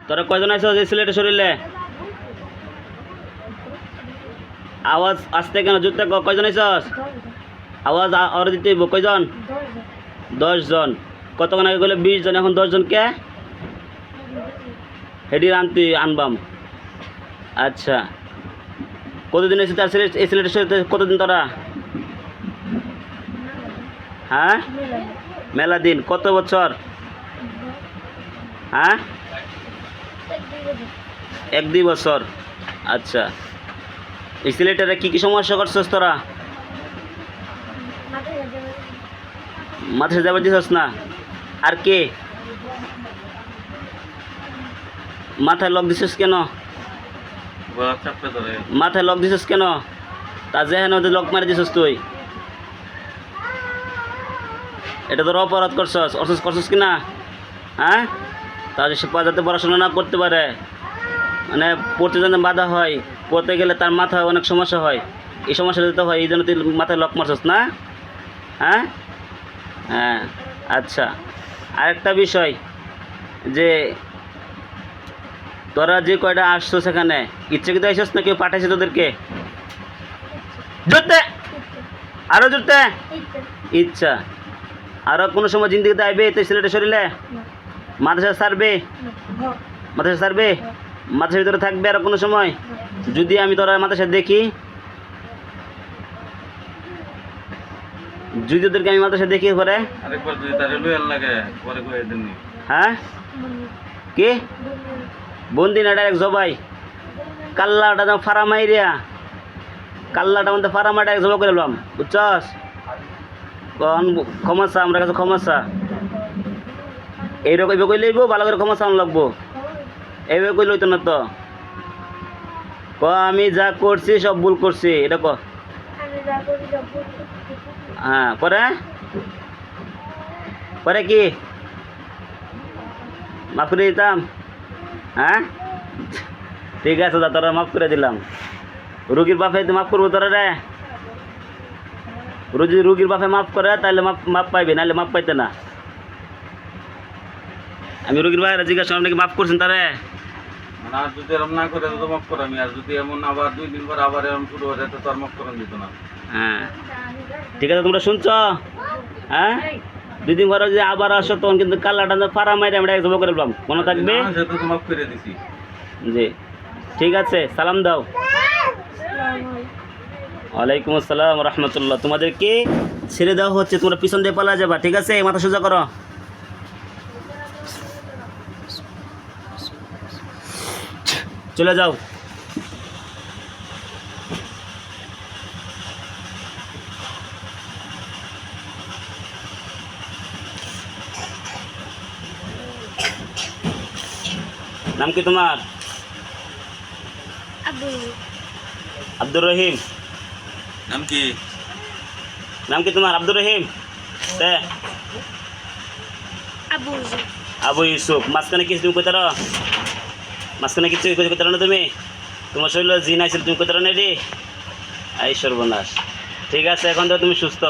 তোরা কয়জন আইছ যে সিলেটে শরীরে? আওয়াজ আসতে কেন জুতে কয়জন আইছস? আওয়াজ আর দিতে হইব। কয়জন? 10 জন। কতক্ষণ আগে গেলে 20 জন, এখন 10 জন কে? হেডি আনতি আনবাম। আচ্ছা, কতদিন এসে তার সিলেট এই সিলেটের সাথে কতদিন তোরা? হ্যাঁ, মেলা দিন। কত বছর? হ্যাঁ, 1-2 বছর। আচ্ছা, এই সিলেটের কি কি সমস্যা করছস তোরা? মাথায় যাবার দিছস না? আর কে? মাথায় লক দিছস কেন? মাথায় লক দিছস কেন? তা যেহেন লক মারি দিছস তুই, এটা তোর অপরাধ করছস। অসুস করছস কিনা? হ্যাঁ, তাহলে সে যাতে পড়াশোনা না করতে পারে, মানে পড়তে যেন বাধা হয়, পড়তে গেলে তার মাথায় অনেক সমস্যা হয়, এই সমস্যা দিতে হয়, এই জন্য তুই মাথায় লক মারছস না? হ্যাঁ হ্যাঁ। আচ্ছা, আরেকটা বিষয়, যে তোরা যে কয়টা আসছো সেখানে ইচ্ছাকৃত আসছিস না কেউ পাঠাইছে তোদেরকে? জুড়তে আরো জুড়তে ইচ্ছা। আরো কোনো সময় জিন্দিগিতে আইবে তো সিলেটে শরীরে? মাদ্রাসা ছাড়বে? মাদ্রাসা ছাড়বে? মাদ্রাসার ভিতরে থাকবে আরো কোনো সময়? যদি আমি তোরা মাদ্রাসা দেখি, যদি ওদেরকে আমি মাদ্রাসা দেখি পরে হ্যাঁ কি বন্দি না ডাইরেক্ট জবাই? কাল্লাটা যেমন ফারা মাইরিয়া, কাল্লাটা মধ্যে ফারা মাই ডাইরেক্ট জবা করে এলাম, বুঝছস? কখন ক্ষমা আমরা কাছে ক্ষমা এইরকম এইভাবে কই লইব, ভালো করে ক্ষমা চাওয়ান লাগবো। এইভাবে কই লইতো না তো। আমি যা করছি সব ভুল করছি, এটা ক। হ্যাঁ, পরে পরে কি মাফ করে দিতাম? হ্যাঁ, ঠিক আছে, তোরা মাফ করে দিলাম। রুগীর বাপে মাফ করবো তোরা রে? যদি রুগীর বাপে মাফ করে তাহলে মাফ পাইবে, নাহলে মাফ পাইতে না। আমি রুগীর বাইরে জিজ্ঞাসা নাকি মাফ করছেন তারে? আর যদি এরকম না করে তো মাফ করামি, আর যদি এমন আবার 2 দিন পর আবার এরকম শুরু হয়ে যায় তো আর মাফ করান দিত না। হ্যাঁ, ঠিক আছে, তোমরা শুনছ? হ্যাঁ, 2 দিন পরে যদি আবার আসো তখন কিন্তু কাল্লাটা ফারা মাইরে আমরা জমা করে দিলাম, মনে থাকবে? সেটা তো মাফ করে দিছি। জি, ঠিক আছে, সালাম দাও। ওয়ালাইকুম আসসালাম রহমতুল্লাহ। তোমাদেরকে ছেড়ে দেওয়া হচ্ছে, তোমরা পিছন দিয়ে পালা যাবা, ঠিক আছে? মাথা সোজা করো। চলে যাও। নাম কি তোমার? আব্দুর রহিম। নাম কি? নাম কি তোমার? আব্দুর রহিম। আবু ইউসুফ। মাঝখানে কিছু তুমি কইতার? মাঝখানে কিছু কইতার না তুমি? তোমার শরীরে জিন আইছিল, তুমি কইতার না রে? এই সর্বনাশ। ঠিক আছে, এখন তো তুমি সুস্থ।